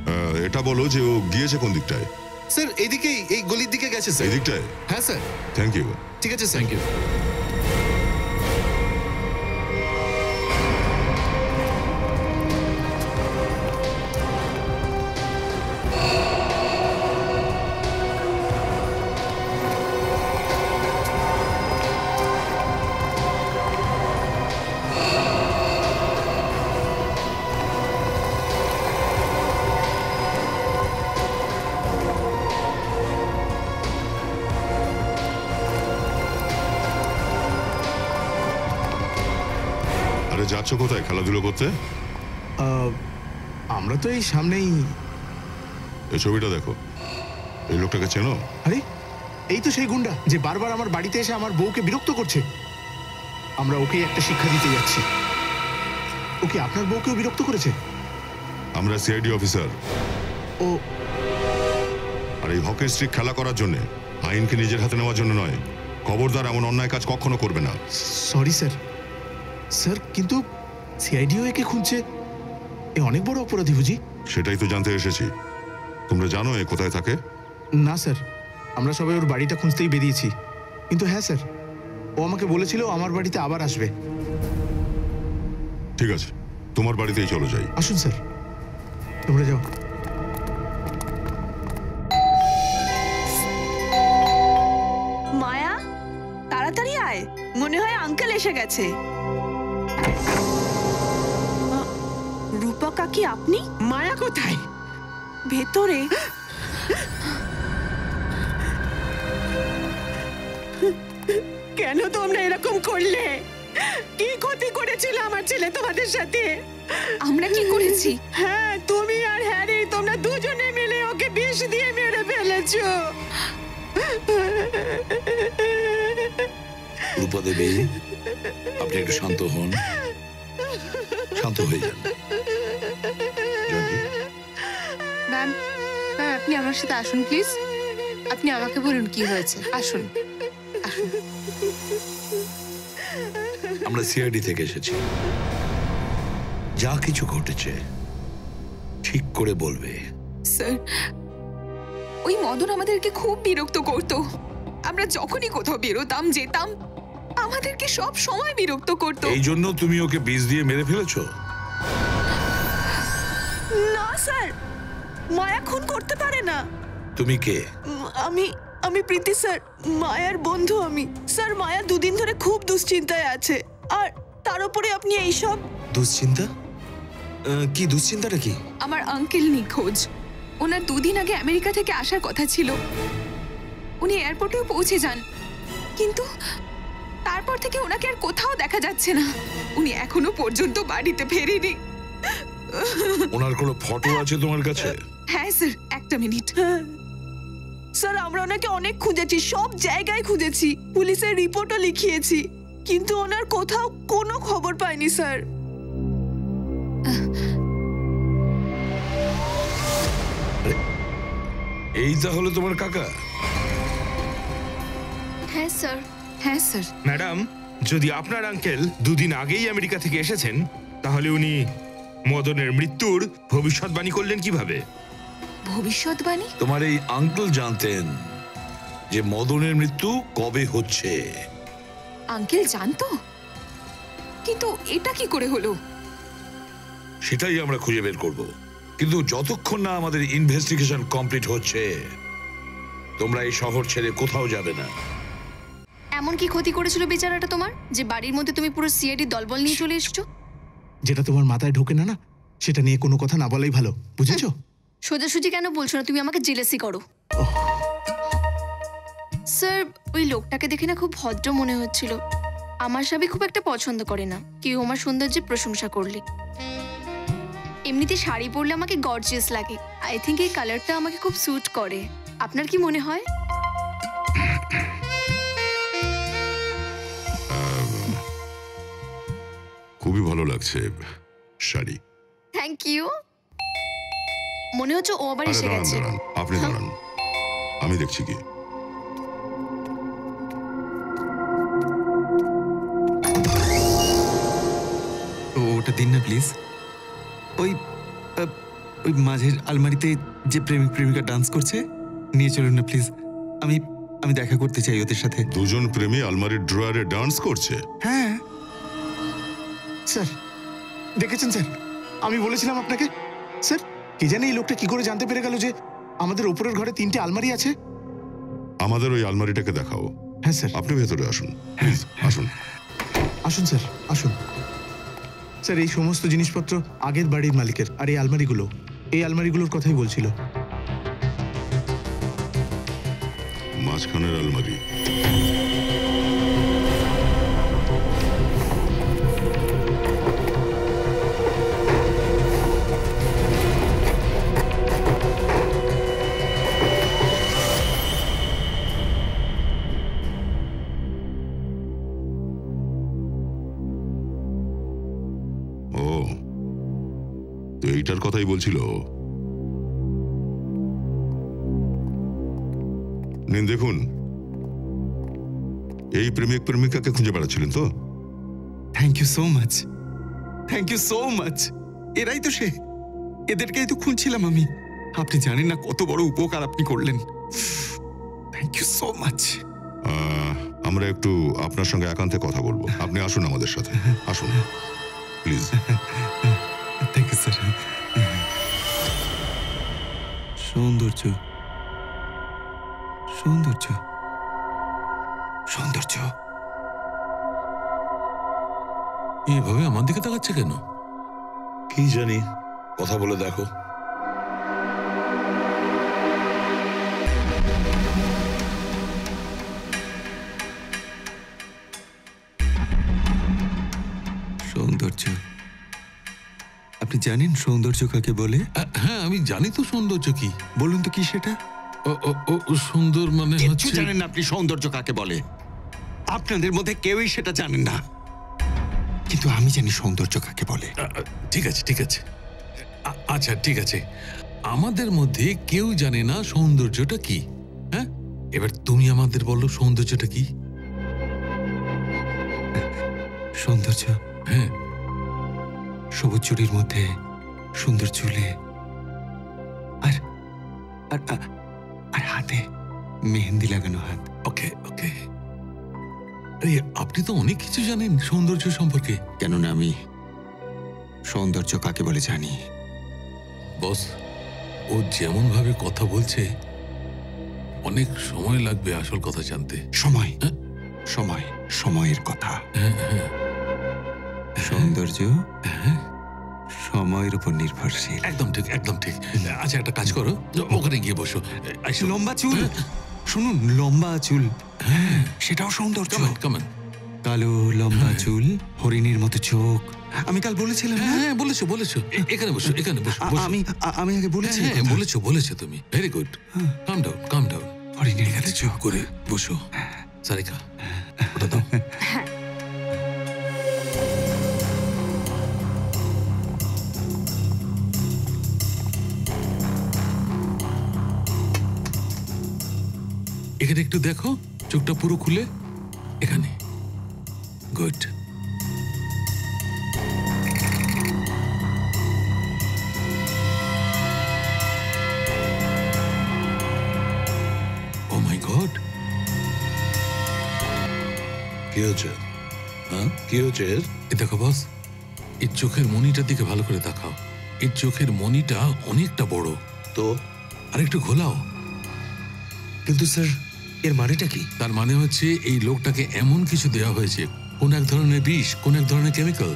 Speaker 11: এটা বলো যে ও গিয়েছে কোন দিকটায়?
Speaker 12: স্যার, এইদিকেই, এই গলির দিকে গেছে স্যার।
Speaker 11: এই দিকটায়?
Speaker 12: হ্যাঁ স্যার।
Speaker 11: Thank you.
Speaker 12: ঠিক আছে স্যার। Thank you.
Speaker 11: যাচ্ছ কোথায় খেলাধুলো করতে?
Speaker 12: আমরা তো এই সামনেই।
Speaker 11: এই ছবিটা দেখো। এই লোকটাকে চেনো?
Speaker 12: আরে এই তো সেই গুন্ডা যে বারবার আমার বাড়িতে এসে আমার বউকে বিরক্ত করছে। আমরা ওকে একটা শিক্ষা দিতে যাচ্ছি। ওকে আপনার বউকেও বিরক্ত করেছে?
Speaker 11: আমরা সিআইডি অফিসার।
Speaker 12: ও,
Speaker 11: আর এই হকের স্ট্রিক খেলা করার জন্য, আইনকে নিজের হাতে নেওয়ার জন্য নয়। খবরদার এমন অন্যায় কাজ কখনো করবে না।
Speaker 12: Sorry sir. স্যার কিন্তু সিআইডিও একে খুঁজছে। এ অনেক বড় অপরাধী বুঝি।
Speaker 11: সেটাই তো জানতে এসেছি। তোমরা জানো এ কোথায় থাকে?
Speaker 12: না স্যার, আমরা সবাই ওর বাড়িটা খুঁজতেই বেরিয়েছি। কিন্তু হ্যাঁ স্যার, ও আমাকে বলেছিল আমার বাড়িতে আবার আসবে।
Speaker 11: ঠিক আছে, তোমার বাড়িতেই চলো যাই।
Speaker 12: আসুন স্যার, তোমরা যাও।
Speaker 8: মায়া, তাড়াতাড়ি আয়, মনে হয় আঙ্কেল এসে গেছে। রূপা কাকি, আপনি?
Speaker 9: মায়া কোথায়?
Speaker 8: ভেতরে।
Speaker 9: কেন তোমরা এরকম করলে? কি ক্ষতি করেছিল আমার ছেলে তোমাদের সাথে?
Speaker 7: আমরা কি করেছি?
Speaker 9: হ্যাঁ, তুমি আর হ্যারি, তোমরা দুজনে মিলে ওকে বিষ দিয়ে মেরে ফেলেছো।
Speaker 13: রূপা দেবী, আপনি একটু শান্ত হন, শান্ত হয়ে যান।
Speaker 10: ম্যাম, আপনি আমার সাথে আসুন প্লিজ। আপনি আমাকে বলুন কি হয়েছে। আসুন আসুন।
Speaker 13: আমরা সিআইডি থেকে এসেছি। যা কিছু ঘটেছে ঠিক করে বলবে।
Speaker 7: স্যার, ওই মদন আমাদেরকে খুব বিরক্ত করতো। আমরা যখনই কোথাও বেরোতাম যেতাম, আমাদেরকে সব সময় বিরক্ত করতো।
Speaker 13: এই জন্য তুমি ওকে বিষ দিয়ে মেরে ফেলেছো?
Speaker 8: না স্যার, মায়া খুন করতে পারে না।
Speaker 13: তুমি কে?
Speaker 8: আমি প্রীতি স্যার, মায়ার বন্ধু আমি। স্যার, মায়া দুদিন ধরে খুব দুশ্চিন্তায় আছে, আর তার উপরে আপনি এইসব।
Speaker 2: দুশ্চিন্তা? কি দুশ্চিন্তাটা কি?
Speaker 7: আমার আঙ্কেল নিখোঁজ। ওনার দুদিন আগে আমেরিকা থেকে আসার কথা ছিল। উনি এয়ারপোর্টেও পৌঁছে যান, কিন্তু তারপর থেকে ওনাকে আর কোথাও দেখা যাচ্ছে না। উনি এখনো পর্যন্ত বাড়িতে ফেরেনি।
Speaker 13: ওনার কোনো ফটো আছে তোমার কাছে?
Speaker 7: হ্যাঁ স্যার, একটা মিনিট।
Speaker 8: স্যার, আমরা ওনাকে অনেক খুঁজেছি, সব জায়গায় খুঁজেছি, পুলিশের রিপোর্টও লিখিয়েছি, কিন্তু ওনার কোথাও কোনো খবর পাইনি স্যার।
Speaker 13: এই তাহলে তোমার কাকা?
Speaker 6: হ্যাঁ স্যার।
Speaker 7: হ্যাঁ স্যার।
Speaker 5: ম্যাডাম, যদি আপনার আঙ্কেল দুদিন আগেই আমেরিকা থেকে এসেছেন, তাহলে উনি মদনের মৃত্যুর ভবিষ্যৎবাণী করলেন কিভাবে?
Speaker 7: ভবিষ্যৎবাণী?
Speaker 13: তোমার এই আঙ্কেল জানতেন যে মদনের মৃত্যু কবে হচ্ছে?
Speaker 7: আঙ্কেল জানতো, কিন্তু এটা কি করে হলো?
Speaker 13: সেটাই আমরা খুঁজে বের করব, কিন্তু যতক্ষণ না আমাদের ইনভেস্টিগেশন কমপ্লিট হচ্ছে, তোমরা এই শহর ছেড়ে কোথাও যাবে না।
Speaker 6: এমন কি ক্ষতি করেছিল বেচারাটা তোমার, যে বাড়ির মধ্যে তুমি পুরো সিআইডি দলবল নিয়ে চলে এসেছো?
Speaker 12: যেটা তোমার মাথায় ঢোকে না, সেটা নিয়ে কোনো কথা না বলাই ভালো, বুঝেছো?
Speaker 6: সোজাসুজি কেন বলছো না? তুমি আমাকে জেলেসি করো। স্যার, ওই লোকটাকে দেখে না খুব ভদ্র মনে হচ্ছিল। আমার স্বামী খুব একটা পছন্দ করে না কেউ আমার সৌন্দর্যের প্রশংসা করলে। এমনিতে শাড়ি পরলে আমাকে গর্জিয়াস লাগে। আই থিঙ্ক এই কালারটা আমাকে খুব স্যুট করে। আপনার কি মনে হয়?
Speaker 11: খুবই ভালো লাগছে শাড়ি।
Speaker 6: Thank you. মনে হচ্ছে ও আবার এসে গেছে।
Speaker 11: আপনি দাঁড়ান, আমি দেখছি কি।
Speaker 4: ওটা দিন না প্লিজ। ওই ওই মাঝের আলমারিতে যে প্রেমিক প্রেমিকা ডান্স করছে, নিয়ে চলুন না প্লিজ। আমি দেখা করতে চাই ওদের সাথে।
Speaker 11: দুজন প্রেমী আলমারির ড্রয়ারে ডান্স করছে?
Speaker 4: হ্যাঁ
Speaker 12: স্যার, দেখেছেন স্যার, আমি বলেছিলাম আপনাকে। স্যার, কি জানি এই লোকটা কি করে জানতে পেরে গেল যে আমাদের উপরের ঘরে 3টে আলমারি আছে?
Speaker 11: আমাদের ওই আলমারিটাকে দেখাও।
Speaker 12: হ্যাঁ স্যার।
Speaker 11: আপনি ভেতরে আসুন প্লিজ, আসুন।
Speaker 12: আসুন স্যার, আসুন। স্যার, এই সমস্ত জিনিসপত্র আগের বাড়ির মালিকের, আর এই আলমারিগুলোর কথাই বলছিল।
Speaker 11: মাঝখানের আলমারি। তো এইটার কথাই বলছিল। নিন দেখুন, এই প্রেমিক প্রেমিকাকে খুঁজে বেড়াচ্ছিলেন তো?
Speaker 4: Thank you so much, thank you so much. এরাই তো সে, এদেরকেই তো খুঁজছিলাম আমি। আপনি জানেন না কত বড় উপকার আপনি করলেন। Thank you so much.
Speaker 11: আমরা একটু আপনার সঙ্গে একান্তে কথা বলবো, আপনি আসুন আমাদের সাথে, আসুন প্লিজ।
Speaker 4: Thank you sir. সৌন্দর্য, সৌন্দর্য, সৌন্দর্য।
Speaker 3: এইভাবে আমার দিকে তাকাচ্ছে কেন?
Speaker 13: কি জানি, কথা বলে দেখো।
Speaker 4: সৌন্দর্য, আপনি জানেন সৌন্দর্য কাকে বলে?
Speaker 3: হ্যাঁ, আমি জানি তো সৌন্দর্য কি।
Speaker 4: বলুন তো কি সেটা?
Speaker 3: সুন্দর মানে
Speaker 4: কিচ্ছু জানেন না আপনি সৌন্দর্য কাকে বলে। আপনাদের মধ্যে কেউই সেটা জানেন না, কিন্তু আমি জানি সৌন্দর্য কাকে বলে।
Speaker 3: ঠিক আছে, ঠিক আছে, আচ্ছা ঠিক আছে, আমাদের মধ্যে কেউ জানে না সৌন্দর্যটা কি। হ্যাঁ, এবার তুমি আমাদের বলো সৌন্দর্যটা কি?
Speaker 4: সৌন্দর্য,
Speaker 3: হ্যাঁ,
Speaker 4: সবুজ চুড়ির মধ্যে সুন্দর চুলে আর আর হাতে মেহেন্দি লাগানো হাত।
Speaker 3: ওকে ওকে, আপনি তো অনেক কিছু জানেন সৌন্দর্য সম্পর্কে।
Speaker 4: কেননা আমি সৌন্দর্য কাকে বলে জানি।
Speaker 3: বস, ও যেমন ভাবে কথা বলছে অনেক সময় লাগবে আসল কথা জানতে।
Speaker 4: সময়, সময়, সময়ের কথা। সৌন্দর্য সময়ের উপর নির্ভরশীল।
Speaker 3: একদম ঠিক, একদম ঠিক। আচ্ছা একটা কাজ করো, ওখানে গিয়ে বসো।
Speaker 4: লম্বা চুল, শুনুন, লম্বা চুল, সেটাও সৌন্দর্য।
Speaker 3: কামান,
Speaker 4: কালো লম্বা চুল, হরিণীর মতো চোখ। আমি কাল বলেছিলাম।
Speaker 3: হ্যাঁ বলেছো, বলেছো। এখানে বসো, এখানে বসো।
Speaker 4: আমি আগে বলেছি।
Speaker 3: হ্যাঁ বলেছো, বলেছো তুমি। Very good. Come down, come down.
Speaker 4: হরিণীর
Speaker 3: এখানে চুপ করে বসো। সারিকা, ওটা দাও। এখানে একটু দেখো, চোখটা পুরো খুলে। এখানে। গুড। ও মাই গড,
Speaker 13: কি হচ্ছে? হ্যাঁ, কি হচ্ছে?
Speaker 3: দেখো বস, এই চোখের মনিটার দিকে ভালো করে দেখাও। এই চোখের মনিটা অনেকটা বড়
Speaker 13: তো,
Speaker 3: আর একটু ঘোলাও।
Speaker 2: কিন্তু স্যার, এর মানেটা কি?
Speaker 3: তার মানে হচ্ছে এই লোকটাকে এমন কিছু দেওয়া হয়েছে, কোন এক ধরনের বিষ, কোন এক ধরনের কেমিক্যাল,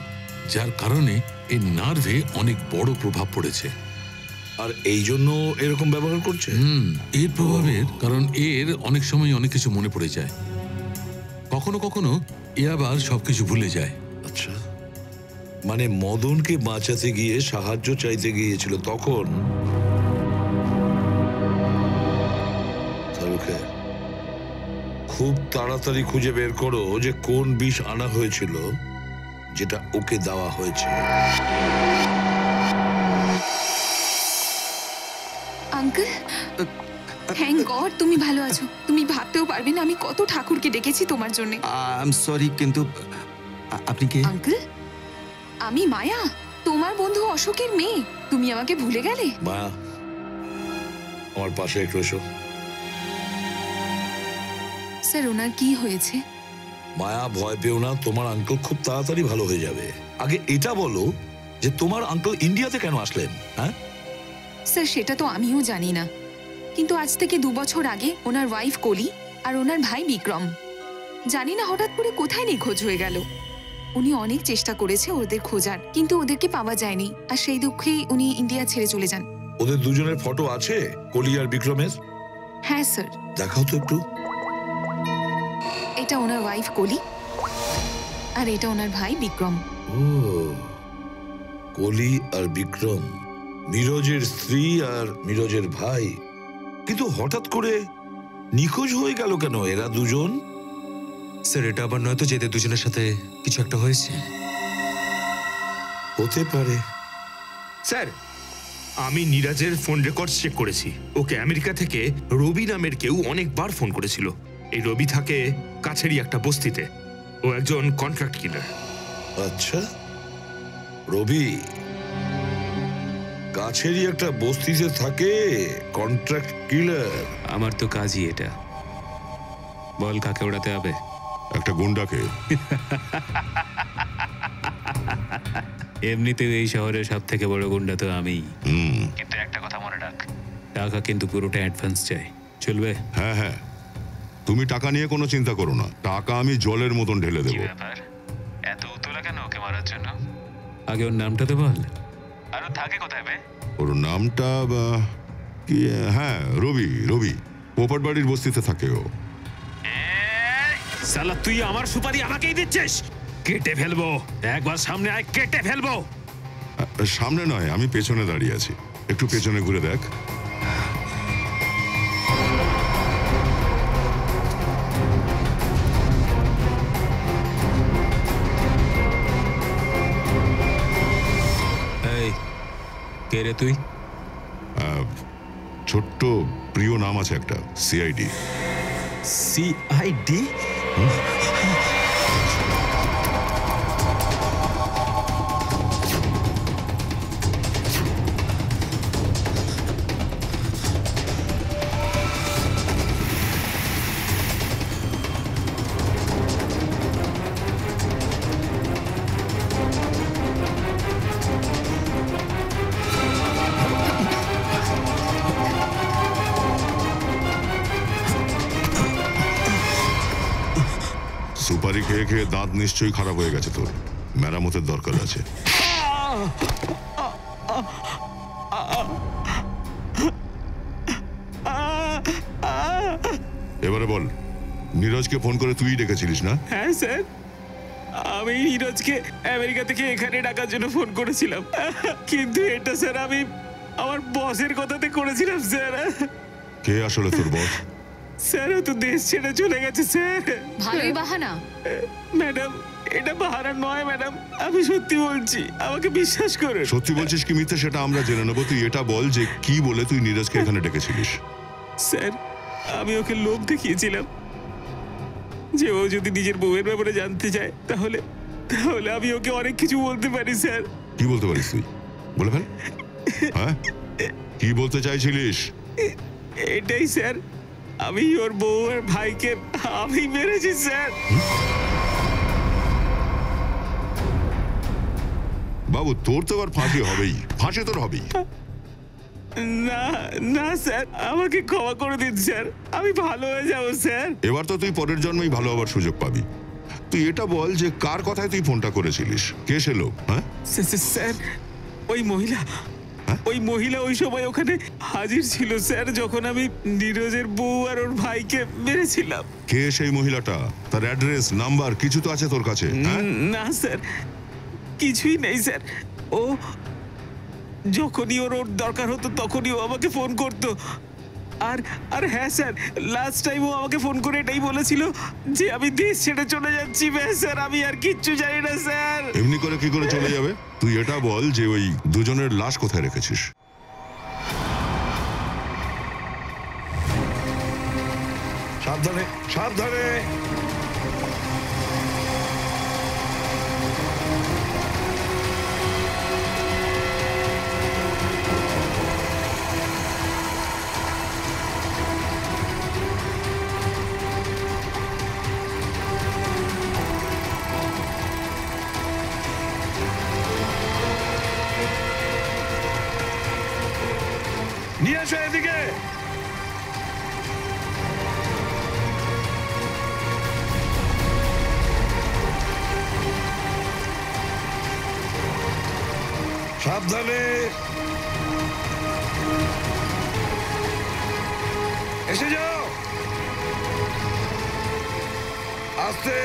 Speaker 3: যার কারণে এই নার্ভে অনেক বড় প্রভাব পড়েছে।
Speaker 13: আর এই জন্য এরকম ব্যবহার করছে।
Speaker 3: এর প্রভাবের কারণ এর অনেক সময় অনেক কিছু মনে পড়ে যায়, কখনো কখনো এ আবার সবকিছু ভুলে যায়।
Speaker 13: আচ্ছা, মানে মদনকে বাঁচাতে গিয়ে সাহায্য চাইতে গিয়েছিল তখন। খুব তাড়াতাড়ি খুঁজে বের করো যে কোন বিষ আনা হয়েছিল যেটা ওকে দেওয়া হয়েছে।
Speaker 7: আঙ্কেল, থ্যাংক গড তুমি ভালো আছো। তুমি ভাবতেও পারবে না আমি কত ঠাকুরকে ডেকেছি তোমার জন্য।
Speaker 4: আই এম সরি, কিন্তু আপনি কে?
Speaker 7: আঙ্কেল, আমি মায়া, তোমার বন্ধু অশোকের মেয়ে। তুমি আমাকে ভুলে গেলে?
Speaker 13: মায়া, আমার পাশে একটু এসো।
Speaker 7: স্যার, ওনার কি হয়েছে?
Speaker 13: মায়া, ভয় পেও না, তোমার আঙ্কেল খুব তাড়াতাড়ি ভালো হয়ে যাবে। আগে এটা বলো যে তোমার আঙ্কেল ইন্ডিয়াতে কেন আসলেন? হ্যাঁ
Speaker 7: স্যার, সেটা তো আমিও জানি না, কিন্তু আজ থেকে 2 বছর আগে ওনার ওয়াইফ কলি আর ওনার ভাই বিক্রম, জানি না হঠাৎ করে কোথায় নিখোঁজ হয়ে গেল। উনি অনেক চেষ্টা করেছে ওদের খোঁজার, কিন্তু ওদেরকে পাওয়া যায়নি, আর সেই দুঃখেই উনি ইন্ডিয়া ছেড়ে চলে যান।
Speaker 13: ওদের দুজনের ফটো আছে, কলি আর বিক্রমের?
Speaker 7: হ্যাঁ স্যার।
Speaker 13: দেখাও তো একটু।
Speaker 7: এটা ওনার ওয়াইফ কলি আর এটা ওনার ভাই বিক্রম।
Speaker 13: ও, কলি আর বিক্রম মিরজের স্ত্রী আর মিরজের ভাই। কিন্তু হঠাৎ করে নিখোঁজ হয়ে গেল কেন এরা দুজন?
Speaker 2: স্যার, এটা আবার নয়তো যে এদের দুজনের সাথে কিছু একটা হয়েছে?
Speaker 13: হতে পারে,
Speaker 5: স্যার, আমি নীরাজের ফোন রেকর্ড চেক করেছি। ওকে আমেরিকা থেকে রবি নামের কেউ অনেকবার ফোন করেছিল। এই রবি থাকে কাছেরই একটা বস্তিতে। ও একজন কন্ট্রাক্ট কিলার।
Speaker 13: আচ্ছা, রবি কাছেরই একটা বস্তিতে থাকে, কন্ট্রাক্ট কিলার।
Speaker 14: আমার তো কাজই এটা। বল কাকে ওড়াতে হবে?
Speaker 11: একটা গুন্ডাকে।
Speaker 14: এমনিতেও এই শহরের সব থেকে বড় গুন্ডা তো আমি। কিন্তু একটা কথা মনে রাখ, টাকা কিন্তু পুরোটা অ্যাডভান্স চাই। চলবে?
Speaker 11: হ্যাঁ হ্যাঁ, তুমি টাকা নিয়ে কোনো চিন্তা করো না। টাকা আমি জলের মতন ঢেলে দেবো।
Speaker 14: এত উতলা কেন ওকে মারার জন্য? আগে ওর নামটা তো বল। আর ও থাকে কোথায় বে?
Speaker 11: ওর নামটা কি? হ্যাঁ, রবি। রবি পোপট বাড়ির বস্তিতে থাকে ও।
Speaker 14: সালা তুই আমার সুপারি আমাকেই দিচ্ছিস? কেটে ফেলবো। একবার সামনে আয়, কেটে ফেলবো।
Speaker 11: সামনে নয়, আমি পেছনে দাঁড়িয়ে আছি। একটু পেছনে ঘুরে দেখ।
Speaker 14: এই কে রে তুই?
Speaker 11: ছোট্ট প্রিয় নাম আছে একটা, সিআইডি।
Speaker 14: সিআইডি?
Speaker 11: সুপারি খেয়ে খেয়ে দাঁত নিশ্চয়ই খারাপ হয়ে গেছে তোর। মেরামতের দরকার আছে। এবারে বল, নীরজকে ফোন করে তুই ডেকেছিলিস না?
Speaker 14: হ্যাঁ স্যার, আমি নীরজকে আমেরিকা থেকে এখানে ডাকার জন্য ফোন করেছিলাম। কিন্তু এটা স্যার আমি আমার বসের কথাতে করেছিলাম স্যার।
Speaker 11: কে আসলে তোর বস?
Speaker 14: স্যার ও তো দেশ ছেড়ে চলে গেছে স্যার।
Speaker 10: ভালোই বাহানা।
Speaker 14: ম্যাডাম, এটা বাহানা নয় ম্যাডাম, আমি সত্যি বলছি, আমাকে বিশ্বাস করুন।
Speaker 11: সত্যি বলছিস কি মিথ্যে সেটা আমরা জেনে নেবো। তুই এটা বল যে কি বলে তুই নীরজকে এখানে ডেকেছিলিস।
Speaker 14: স্যার, আমি ওকে লোভ দেখিয়েছিলাম যে ও যদি নিজের বউয়ের ব্যাপারে জানতে চায় তাহলে তাহলে আমি ওকে অনেক কিছু বলতে পারি স্যার।
Speaker 11: কি বলতে পারিস তুই? বলে ফেল। হ্যাঁ, কি বলতে চাইছিলিস?
Speaker 14: এটাই স্যার, আমি ওর বউ আর ভাইকে আমি মেরেছি স্যার।
Speaker 11: বাবু, তোর তো আর ফাঁসি হবেই। ফাঁসি তোর হবেই।
Speaker 14: না না স্যার, আমাকে ক্ষমা করে দিন স্যার, আমি ভালো হয়ে যাবো স্যার।
Speaker 11: এবার তো তুই পরের জন্মেই ভালো হবার সুযোগ পাবি। তুই এটা বল যে কার কথায় তুই ফোনটা করেছিলিস? কে সে লোক? হ্যাঁ
Speaker 14: স্যার, ওই মহিলা ওই সময় ওখানে হাজির ছিল স্যার, যখন আমি নীরজের বউ আর ওর ভাইকে মেরেছিলাম।
Speaker 11: কে সেই মহিলাটা? তার অ্যাড্রেস, নাম্বার কিছু তো আছে তোর কাছে?
Speaker 14: না স্যার, কিছুই নেই স্যার। ও যখনই ওর দরকার হতো তখনই ও আমাকে ফোন করতো। আর হ্যাঁ স্যার, লাস্ট টাইম ও আমাকে ফোন করে এটাই বলেছিল যে আমি দেশ ছেড়ে চলে যাচ্ছি। স্যার, আমি আর কিচ্ছু জানি না স্যার।
Speaker 11: এমনি করে কি করে চলে যাবে? তুই এটা বল যে ওই দুজনের লাশ কোথায় রেখেছিস?
Speaker 13: সাবধানে সাবধানে। নিয়ে এসো এদিকে। সাবধানে। এসে যাও, আস্তে।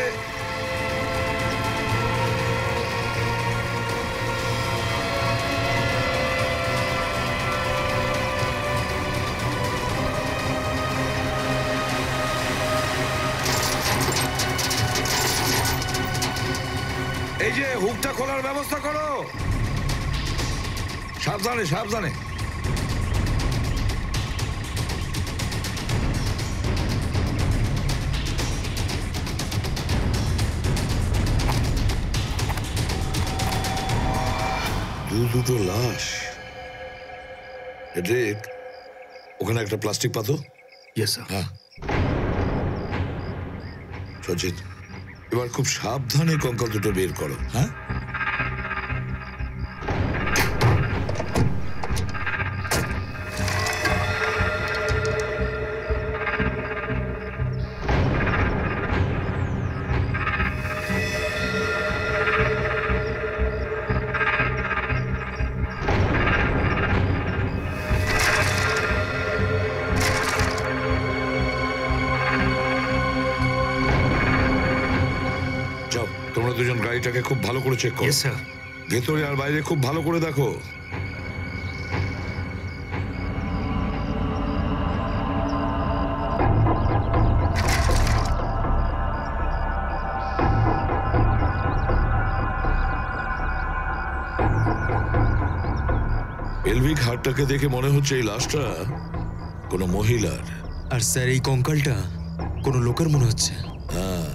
Speaker 13: এই যে হুকটা খোলার ব্যবস্থা করো। সাবধানে সাবধানে। দুটো লাশ। হেড্রিক, ওখানে একটা প্লাস্টিক পাতো।
Speaker 3: Yes sir.
Speaker 13: হ্যাঁ সচিন, এবার খুব সাবধানে কঙ্কাল দুটো বের করো। হ্যাঁ তোমরা দুজন গাড়িটাকে খুব ভালো করে চেক করো। ভেতরে আর বাইরে খুব ভালো করে দেখো। পেলভিক হাড়টাকে দেখে মনে হচ্ছে এই লাশটা কোনো মহিলার।
Speaker 2: আর স্যার এই কঙ্কালটা কোনো লোকের মনে হচ্ছে।
Speaker 13: হ্যাঁ,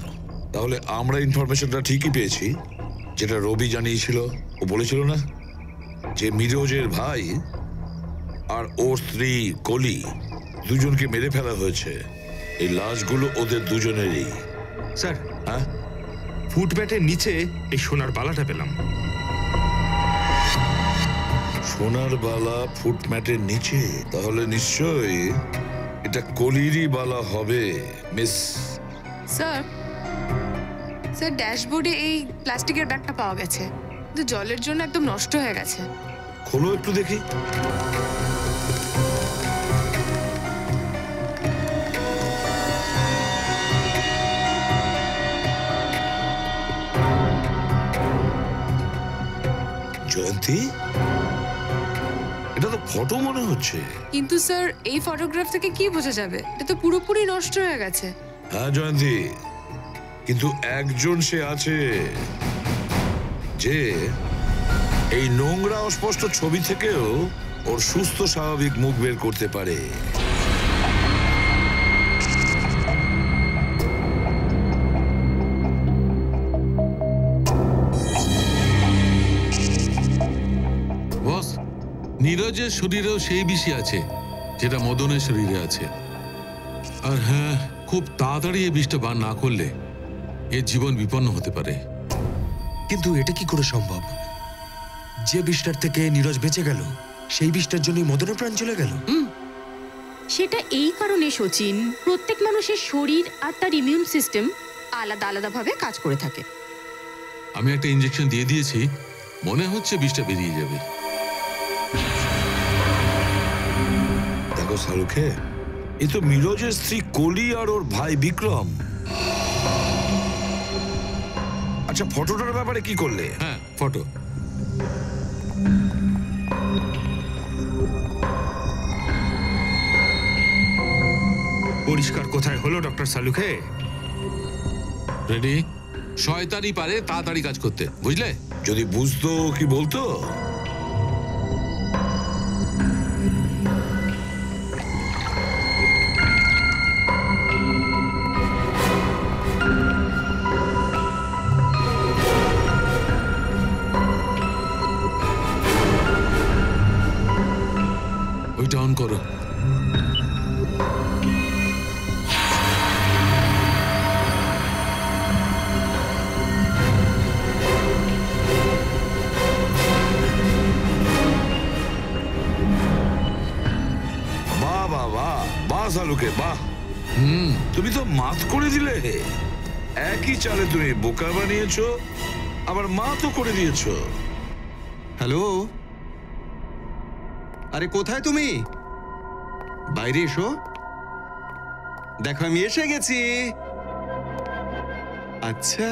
Speaker 13: তাহলে আমরা ইনফরমেশনটা ঠিকই পেয়েছি, যেটা রবি জানিয়েছিল। ও বলেছিল না যে মিরোজের ভাই আর ওর স্ত্রী কলি দুজনকে মেরে ফেলা হয়েছে। এই লাশগুলো ওদের দুজনেরই।
Speaker 5: স্যার,
Speaker 13: হ্যাঁ,
Speaker 5: ফুটপ্যাটের নিচে এই সোনার বালাটা পেলাম।
Speaker 13: সোনার বালা ফুটম্যাটের নিচে? তাহলে নিশ্চয়ই এটা কলিরই বালা হবে, মিস।
Speaker 7: স্যার, স্যার ড্যাশবোর্ডে এই প্লাস্টিকের ব্যাগটা পাওয়া গেছে, কিন্তু জলের জন্য একদম নষ্ট হয়ে গেছে।
Speaker 13: খোলো একটু দেখি। জয়ন্তী, এটা তো ফটো মনে হচ্ছে।
Speaker 7: কিন্তু স্যার এই ফটোগ্রাফ থেকে কি বোঝা যাবে? এটা তো পুরোপুরি নষ্ট হয়ে গেছে।
Speaker 13: হ্যাঁ জয়ন্তী, কিন্তু একজন সে আছে যে এই নোংরা অস্পষ্ট ছবি থেকেও ওর সুস্থ স্বাভাবিক মুখ বের করতে পারে।
Speaker 3: বস, নীরজের শরীরেও সেই বিষই আছে যেটা মদনের শরীরে আছে। আর হ্যাঁ, খুব তাড়াতাড়ি এই বিষটা বার না করলে এর জীবন বিপন্ন হতে পারে।
Speaker 2: কিন্তু এটা কি করে সম্ভব? যে বিষটার থেকে নীরজ বেঁচে গেল, সেই বিষটার জন্যই মদনের প্রাণ চলে গেল।
Speaker 15: সেটা এই কারণে সচিন, প্রত্যেক মানুষের শরীর আর তার ইমিউন সিস্টেম আলাদা আলাদাভাবে কাজ করে থাকে।
Speaker 3: আমি একটা ইনজেকশন দিয়ে দিয়েছি, মনে হচ্ছে বিষটা বেরিয়ে যাবে।
Speaker 13: দেখো শাহরুখে, এ তো মিরজের স্ত্রী কলি আর ওর ভাই বিক্রম। আচ্ছা, ফটোটার ব্যাপারে কি করলে?
Speaker 3: হ্যাঁ, ফটো
Speaker 5: পরিষ্কার কোথায় হলো ডক্টর সালুখে?
Speaker 3: রেডি? শয়তানি পারে তাড়াতাড়ি কাজ করতে, বুঝলে?
Speaker 13: যদি বুঝতো কি বলতো?
Speaker 3: ওইটা অন করো।
Speaker 13: শাহরুখে, বাহ, তুমি তো মাত করে দিলে। একই চালে তুমি বোকা বানিয়েছো, আবার মাতও করে দিয়েছো।
Speaker 4: হ্যালো, আরে কোথায় তুমি? বাইরে এসো, দেখো আমি এসে গেছি। আচ্ছা,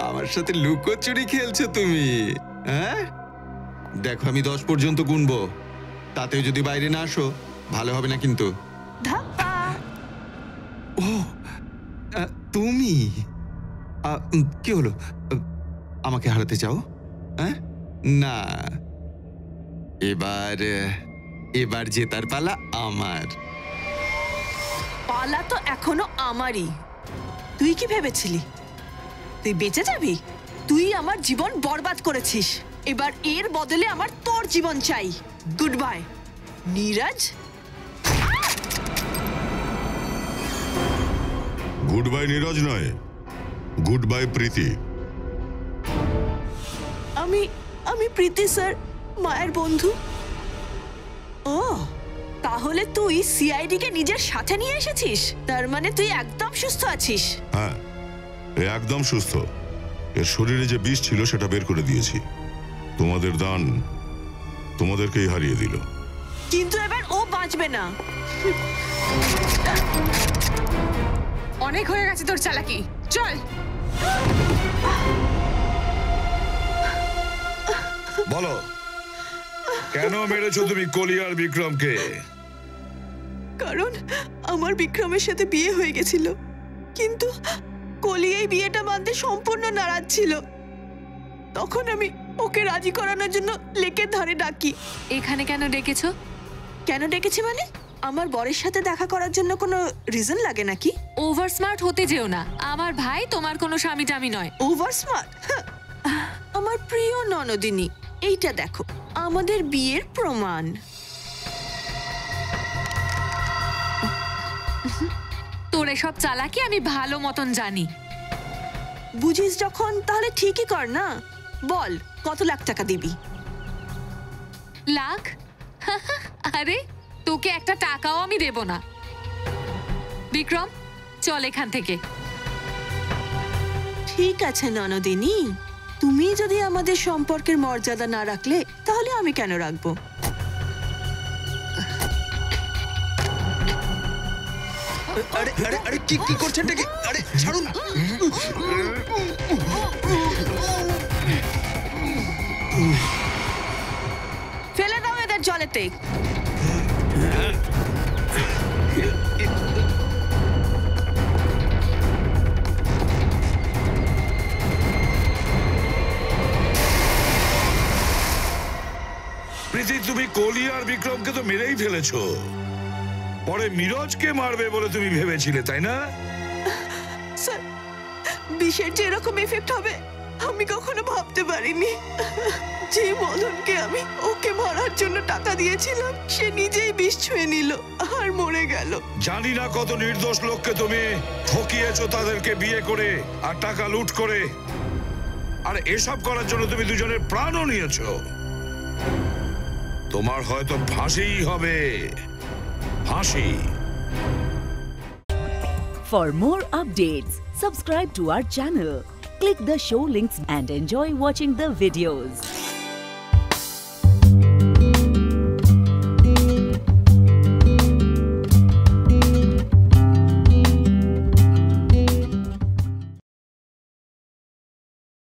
Speaker 4: আমার সাথে লুকোচুরি খেলছো তুমি? হ্যাঁ, দেখো আমি 10 পর্যন্ত গুনবো, তাতেও যদি বাইরে না আসো ভালো হবে না কিন্তু। ও তুমি, কি হলো? আমাকে হারাতে চাও? হ্যাঁ, না, এবার জেতার পালা আমার।
Speaker 8: পালা তো এখনো আমারই। তুই কি ভেবেছিলি তুই বেঁচে যাবি? তুই আমার জীবন বরবাদ করেছিস। এবার এর বদলে আমার তোর জীবন চাই। Good bye Neeraj.
Speaker 11: Good bye Neeraj নয়, গুড বাই প্রীতি।
Speaker 8: আমি প্রীতি স্যার, মায়ের বন্ধু। ও তাহলে তুই সিআইডি কে নিজের সাথে নিয়ে এসেছিস? তার মানে তুই একদম সুস্থ আছিস?
Speaker 11: হ্যাঁ, এ একদম সুস্থ। এর শরীরে যে বিষ ছিল সেটা বের করে দিয়েছি। তোমাদের দান তোমাদেরকেই হারিয়ে দিল।
Speaker 8: কিন্তু এবার ও বাঁচবে না।
Speaker 7: অনেক হয়ে গেছে তোর চালাকি, চল।
Speaker 13: বলো, কেন মেরেছো তুমি কলি আর বিক্রমকে?
Speaker 8: কারণ আমার বিক্রমের সাথে বিয়ে হয়ে গেছিল, কিন্তু কলি এই বিয়েটা মানতে সম্পূর্ণ নারাজ ছিল। তখন আমি ওকে রাজি করানোর জন্য লেকের ধারে ডাকি।
Speaker 1: এখানে কেন ডেকেছো?
Speaker 8: কেন ডেকেছি মানে? আমার বরের সাথে দেখা করার জন্য কোনো রিজন লাগে নাকি?
Speaker 1: ওভার স্মার্ট হতে যেও না। আমার ভাই তোমার কোনো স্বামী টামি নয়।
Speaker 8: Over smart? আমার প্রিয় ননদিনী, এইটা দেখো, আমাদের বিয়ের প্রমাণ।
Speaker 1: তোর এসব চালাকি আমি ভালো মতন জানি।
Speaker 8: বুঝিস যখন, তাহলে ঠিকই কর না। বল, কত লাখ টাকা দিবি?
Speaker 1: লাখ? আরে তোকে একটা টাকাও আমি দেব না। বিক্রম, চল এখান থেকে।
Speaker 8: ঠিক আছে ননদিনী, তুমি যদি আমাদের সম্পর্কের মর্যাদা না রাখলে তাহলে আমি কেন রাখবো?
Speaker 2: আরে আরে আরে কি করছেন নাকি? আরে ছাড়ুন।
Speaker 8: ফেলে দাও এদের জলেতে।
Speaker 13: প্রীতি, তুমি কলি আর বিক্রমকে তো মেরেই ফেলেছো। পরে মিরজকে মারবে বলে তুমি ভেবেছিলে, তাই না?
Speaker 8: স্যার, বিষের যে এরকম এফেক্ট হবে আমি কখনো ভাবতে পারিনি। যে মদনকে আমি ওকে মারার জন্য টাকা দিয়েছিলাম, সে নিজেই বিষ ছুঁয়ে নিল আর মরে গেল।
Speaker 13: জানি না কত নির্দোষ লোককে তুমি ঠকিয়েছো, তাদেরকে বিয়ে করে আর টাকা লুট করে। আর এসব করার জন্য তুমি দুজনের প্রাণও নিয়েছো। তোমার হয়তো ফাঁসিই হবে, ফাঁসি।
Speaker 16: For more updates, subscribe to our channel, click the show links and enjoy watching the videos.